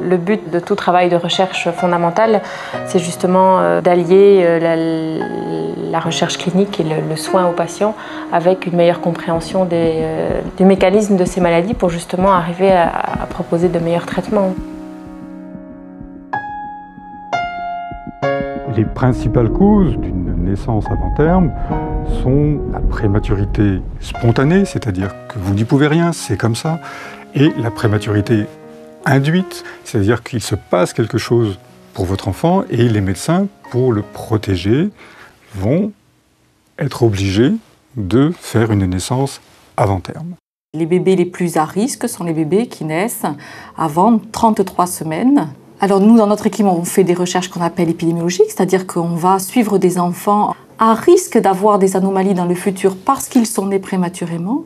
Le but de tout travail de recherche fondamentale, c'est justement d'allier la recherche clinique et le soin aux patients avec une meilleure compréhension des mécanismes de ces maladies pour justement arriver à proposer de meilleurs traitements. Les principales causes d'une naissance avant terme sont la prématurité spontanée, c'est-à-dire que vous n'y pouvez rien, c'est comme ça, et la prématurité induite, c'est-à-dire qu'il se passe quelque chose pour votre enfant et les médecins, pour le protéger, vont être obligés de faire une naissance avant terme. Les bébés les plus à risque sont les bébés qui naissent avant 33 semaines. Alors nous, dans notre équipe, on fait des recherches qu'on appelle épidémiologiques, c'est-à-dire qu'on va suivre des enfants à risque d'avoir des anomalies dans le futur parce qu'ils sont nés prématurément,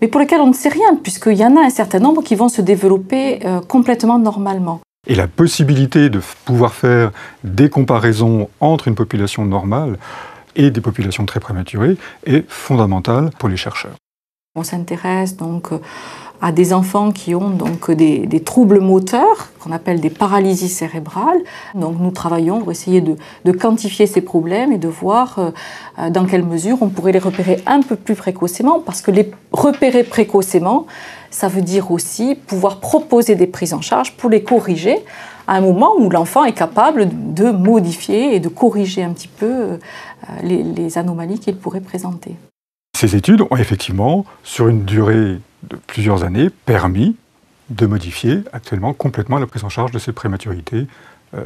mais pour lesquels on ne sait rien, puisqu'il y en a un certain nombre qui vont se développer complètement normalement. Et la possibilité de pouvoir faire des comparaisons entre une population normale et des populations très prématurées est fondamentale pour les chercheurs. On s'intéresse donc à des enfants qui ont donc des troubles moteurs, qu'on appelle des paralysies cérébrales. Donc nous travaillons pour essayer de quantifier ces problèmes et de voir dans quelle mesure on pourrait les repérer un peu plus précocement, parce que les repérer précocement, ça veut dire aussi pouvoir proposer des prises en charge pour les corriger à un moment où l'enfant est capable de modifier et de corriger un petit peu les anomalies qu'il pourrait présenter. Ces études ont effectivement, sur une durée de plusieurs années, permis de modifier actuellement complètement la prise en charge de ces prématurités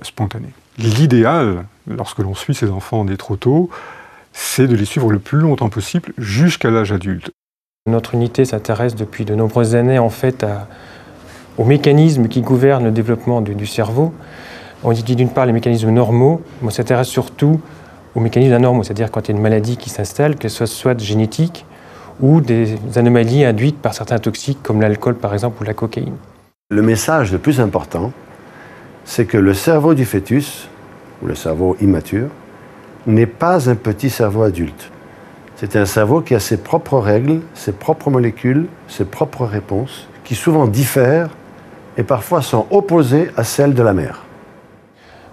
spontanées. L'idéal, lorsque l'on suit ces enfants nés trop tôt, c'est de les suivre le plus longtemps possible jusqu'à l'âge adulte. Notre unité s'intéresse depuis de nombreuses années en fait aux mécanismes qui gouvernent le développement du cerveau. On dit d'une part les mécanismes normaux, mais on s'intéresse surtout aux mécanismes anormaux, c'est-à-dire quand il y a une maladie qui s'installe, que ce soit génétique ou des anomalies induites par certains toxiques comme l'alcool par exemple ou la cocaïne. Le message le plus important, c'est que le cerveau du fœtus, ou le cerveau immature, n'est pas un petit cerveau adulte. C'est un cerveau qui a ses propres règles, ses propres molécules, ses propres réponses, qui souvent diffèrent et parfois sont opposées à celles de la mère.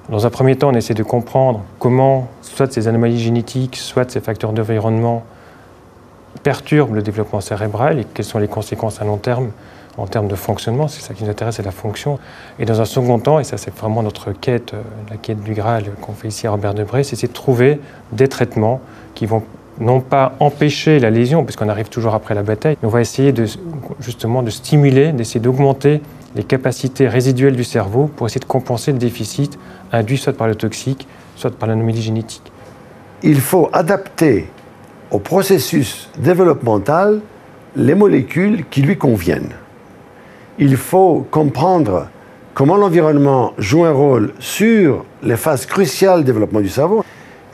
Dans un premier temps, on essaie de comprendre comment, soit ces anomalies génétiques, soit ces facteurs d'environnement perturbent le développement cérébral et quelles sont les conséquences à long terme en termes de fonctionnement. C'est ça qui nous intéresse, c'est la fonction. Et dans un second temps, et ça c'est vraiment notre quête, la quête du Graal qu'on fait ici à Robert Debré, c'est de trouver des traitements qui vont non pas empêcher la lésion, puisqu'on arrive toujours après la bataille, mais on va essayer justement de stimuler, d'essayer d'augmenter les capacités résiduelles du cerveau pour essayer de compenser le déficit induit soit par le toxique, soit par l'anomalie génétique. Il faut adapter au processus développemental les molécules qui lui conviennent. Il faut comprendre comment l'environnement joue un rôle sur les phases cruciales du développement du cerveau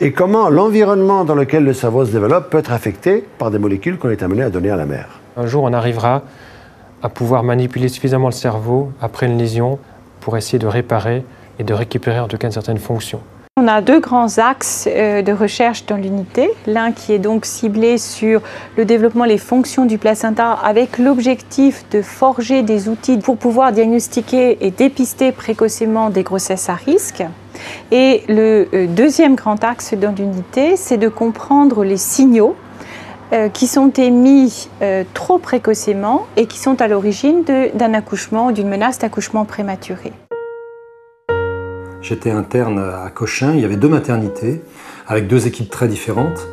et comment l'environnement dans lequel le cerveau se développe peut être affecté par des molécules qu'on est amené à donner à la mère. Un jour, on arrivera à pouvoir manipuler suffisamment le cerveau après une lésion pour essayer de réparer et de récupérer en tout cas une certaine fonction. On a deux grands axes de recherche dans l'unité. L'un qui est donc ciblé sur le développement des fonctions du placenta avec l'objectif de forger des outils pour pouvoir diagnostiquer et dépister précocement des grossesses à risque. Et le deuxième grand axe dans l'unité, c'est de comprendre les signaux qui sont émis trop précocement et qui sont à l'origine d'un accouchement ou d'une menace d'accouchement prématuré. J'étais interne à Cochin, il y avait deux maternités avec deux équipes très différentes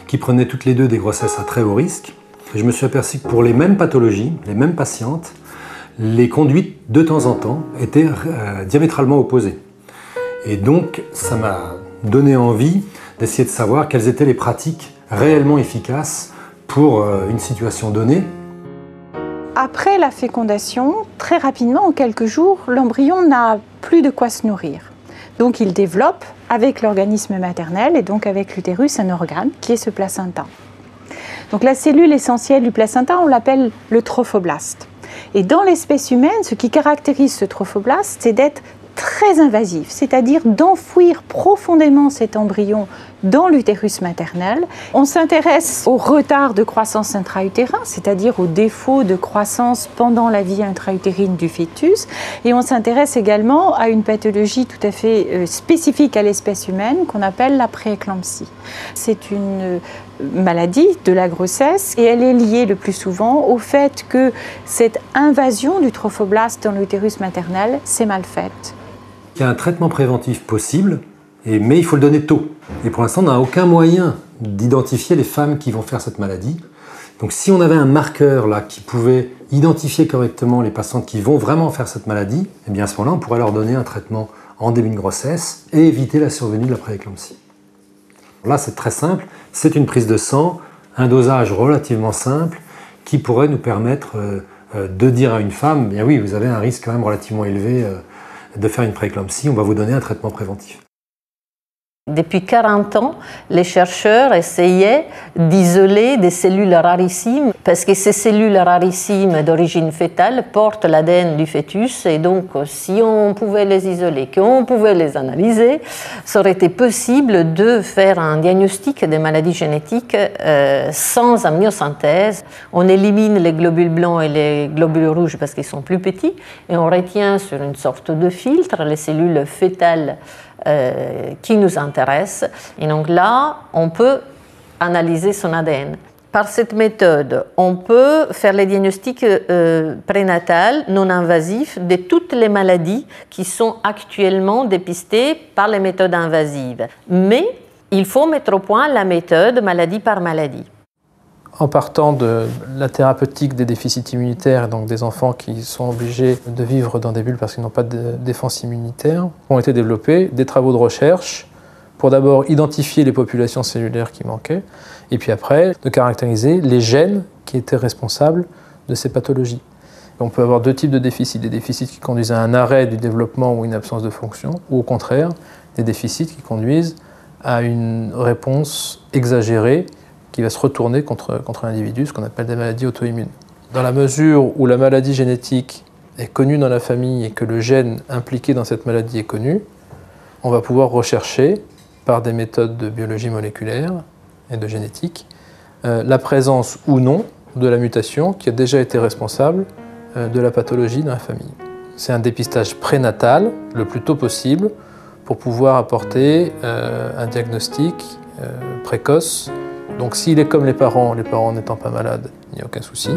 qui prenaient toutes les deux des grossesses à très haut risque. Et je me suis aperçu que pour les mêmes pathologies, les mêmes patientes, les conduites de temps en temps étaient diamétralement opposées. Et donc ça m'a donné envie d'essayer de savoir quelles étaient les pratiques réellement efficaces pour une situation donnée. Après la fécondation, très rapidement, en quelques jours, l'embryon n'a plus de quoi se nourrir. Donc il développe avec l'organisme maternel et donc avec l'utérus un organe qui est ce placenta. Donc la cellule essentielle du placenta, on l'appelle le trophoblaste. Et dans l'espèce humaine, ce qui caractérise ce trophoblaste, c'est d'être très invasif, c'est-à-dire d'enfouir profondément cet embryon dans l'utérus maternel. On s'intéresse au retard de croissance intra-utérin, c'est-à-dire au défaut de croissance pendant la vie intra-utérine du fœtus. Et on s'intéresse également à une pathologie tout à fait spécifique à l'espèce humaine qu'on appelle la prééclampsie. C'est une maladie de la grossesse et elle est liée le plus souvent au fait que cette invasion du trophoblaste dans l'utérus maternel s'est mal faite. Il y a un traitement préventif possible, mais il faut le donner tôt. Et pour l'instant, on n'a aucun moyen d'identifier les femmes qui vont faire cette maladie. Donc si on avait un marqueur là qui pouvait identifier correctement les patientes qui vont vraiment faire cette maladie, eh bien à ce moment-là, on pourrait leur donner un traitement en début de grossesse et éviter la survenue de la prééclampsie. Là, c'est très simple. C'est une prise de sang, un dosage relativement simple qui pourrait nous permettre de dire à une femme, bien oui, vous avez un risque quand même relativement élevé de faire une prééclampsie, on va vous donner un traitement préventif. Depuis 40 ans, les chercheurs essayaient d'isoler des cellules rarissimes parce que ces cellules rarissimes d'origine fétale portent l'ADN du fœtus et donc si on pouvait les isoler, qu'on pouvait les analyser, ça aurait été possible de faire un diagnostic des maladies génétiques sans amniosynthèse. On élimine les globules blancs et les globules rouges parce qu'ils sont plus petits et on retient sur une sorte de filtre les cellules fétales qui nous intéresse. Et donc là, on peut analyser son ADN. Par cette méthode, on peut faire les diagnostics prénatals non invasifs de toutes les maladies qui sont actuellement dépistées par les méthodes invasives. Mais il faut mettre au point la méthode maladie par maladie. En partant de la thérapeutique des déficits immunitaires, donc des enfants qui sont obligés de vivre dans des bulles parce qu'ils n'ont pas de défense immunitaire, ont été développés des travaux de recherche pour d'abord identifier les populations cellulaires qui manquaient, et puis après de caractériser les gènes qui étaient responsables de ces pathologies. On peut avoir deux types de déficits, des déficits qui conduisent à un arrêt du développement ou une absence de fonction, ou au contraire, des déficits qui conduisent à une réponse exagérée qui va se retourner contre l'individu, ce qu'on appelle des maladies auto-immunes. Dans la mesure où la maladie génétique est connue dans la famille et que le gène impliqué dans cette maladie est connu, on va pouvoir rechercher, par des méthodes de biologie moléculaire et de génétique, la présence ou non de la mutation qui a déjà été responsable de la pathologie dans la famille. C'est un dépistage prénatal, le plus tôt possible, pour pouvoir apporter un diagnostic précoce. Donc s'il est comme les parents n'étant pas malades, il n'y a aucun souci.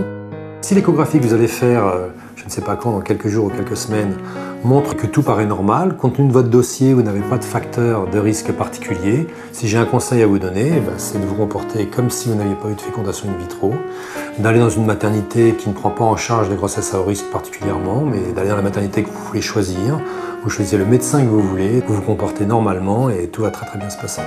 Si l'échographie que vous allez faire, je ne sais pas quand, dans quelques jours ou quelques semaines, montre que tout paraît normal, compte tenu de votre dossier, vous n'avez pas de facteur de risque particulier, si j'ai un conseil à vous donner, c'est de vous comporter comme si vous n'aviez pas eu de fécondation in vitro, d'aller dans une maternité qui ne prend pas en charge les grossesses à haut risque particulièrement, mais d'aller dans la maternité que vous voulez choisir, vous choisissez le médecin que vous voulez, vous vous comportez normalement et tout va très très bien se passer.